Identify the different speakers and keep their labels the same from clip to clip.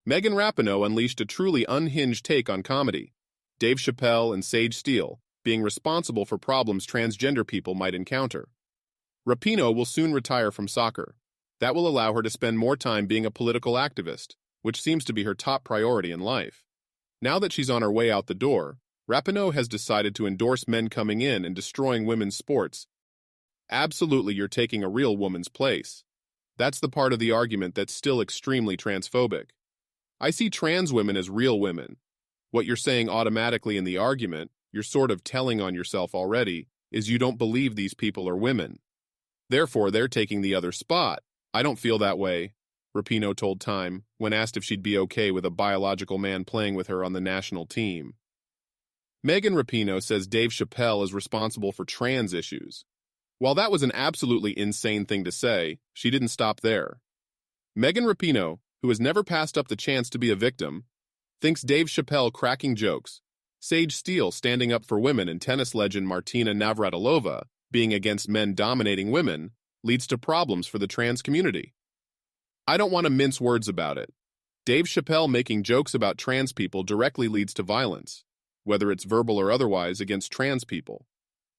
Speaker 1: Megan Rapinoe unleashed a truly unhinged take on comedy. Dave Chappelle and Sage Steele being responsible for problems transgender people might encounter. Rapinoe will soon retire from soccer. That will allow her to spend more time being a political activist, which seems to be her top priority in life. Now that she's on her way out the door, Rapinoe has decided to endorse men coming in and destroying women's sports. Absolutely, you're taking a real woman's place. That's the part of the argument that's still extremely transphobic. I see trans women as real women. What you're saying automatically in the argument, you're sort of telling on yourself already, is you don't believe these people are women. Therefore, they're taking the other spot. I don't feel that way, Rapinoe told Time when asked if she'd be okay with a biological man playing with her on the national team. Megan Rapinoe says Dave Chappelle is responsible for trans issues. While that was an absolutely insane thing to say, she didn't stop there. Megan Rapinoe, who has never passed up the chance to be a victim, thinks Dave Chappelle cracking jokes, Sage Steele standing up for women, and tennis legend Martina Navratilova being against men dominating women leads to problems for the trans community. I don't want to mince words about it. Dave Chappelle making jokes about trans people directly leads to violence, whether it's verbal or otherwise, against trans people.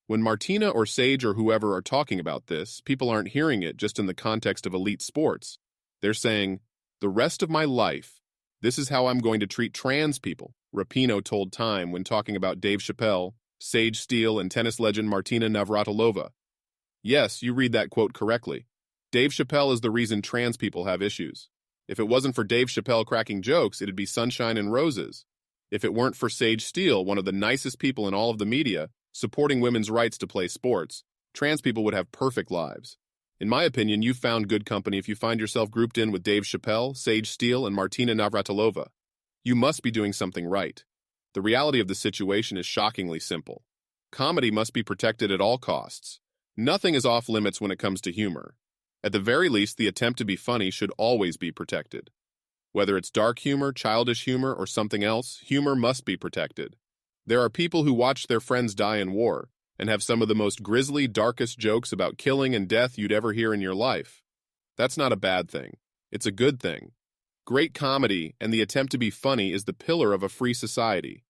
Speaker 1: When Martina or Sage or whoever are talking about this, people aren't hearing it just in the context of elite sports. They're saying, the rest of my life, this is how I'm going to treat trans people, Rapinoe told Time when talking about Dave Chappelle, Sage Steele, and tennis legend Martina Navratilova. Yes, you read that quote correctly. Dave Chappelle is the reason trans people have issues. If it wasn't for Dave Chappelle cracking jokes, it'd be sunshine and roses. If it weren't for Sage Steele, one of the nicest people in all of the media, supporting women's rights to play sports, trans people would have perfect lives. In my opinion, you've found good company if you find yourself grouped in with Dave Chappelle, Sage Steele, and Martina Navratilova. You must be doing something right. The reality of the situation is shockingly simple. Comedy must be protected at all costs. Nothing is off limits when it comes to humor. At the very least, the attempt to be funny should always be protected. Whether it's dark humor, childish humor, or something else, humor must be protected. There are people who watched their friends die in war and have some of the most grisly, darkest jokes about killing and death you'd ever hear in your life. That's not a bad thing. It's a good thing. Great comedy and the attempt to be funny is the pillar of a free society.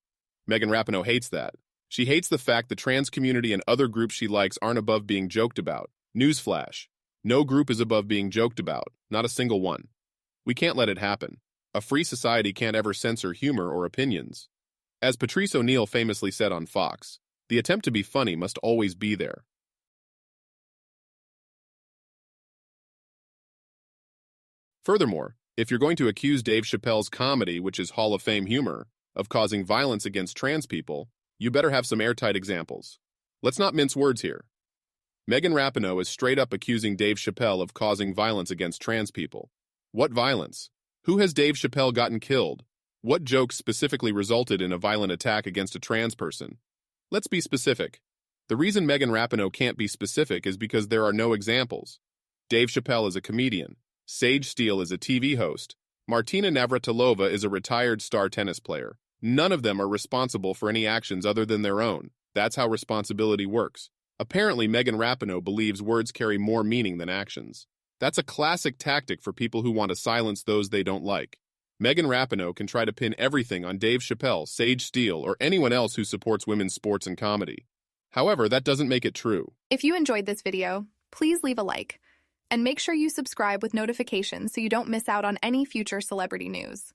Speaker 1: Megan Rapinoe hates that. She hates the fact the trans community and other groups she likes aren't above being joked about. Newsflash. No group is above being joked about, not a single one. We can't let it happen. A free society can't ever censor humor or opinions. As Patrice O'Neal famously said on Fox, the attempt to be funny must always be there. Furthermore, if you're going to accuse Dave Chappelle's comedy, which is Hall of Fame humor, of causing violence against trans people, you better have some airtight examples. Let's not mince words here. Megan Rapinoe is straight up accusing Dave Chappelle of causing violence against trans people. What violence? Who has Dave Chappelle gotten killed? What joke specifically resulted in a violent attack against a trans person? Let's be specific. The reason Megan Rapinoe can't be specific is because there are no examples. Dave Chappelle is a comedian. Sage Steele is a TV host. Martina Navratilova is a retired star tennis player. None of them are responsible for any actions other than their own. That's how responsibility works. Apparently, Megan Rapinoe believes words carry more meaning than actions. That's a classic tactic for people who want to silence those they don't like. Megan Rapinoe can try to pin everything on Dave Chappelle, Sage Steele, or anyone else who supports women's sports and comedy. However, that doesn't make it true.
Speaker 2: If you enjoyed this video, please leave a like. And make sure you subscribe with notifications so you don't miss out on any future celebrity news.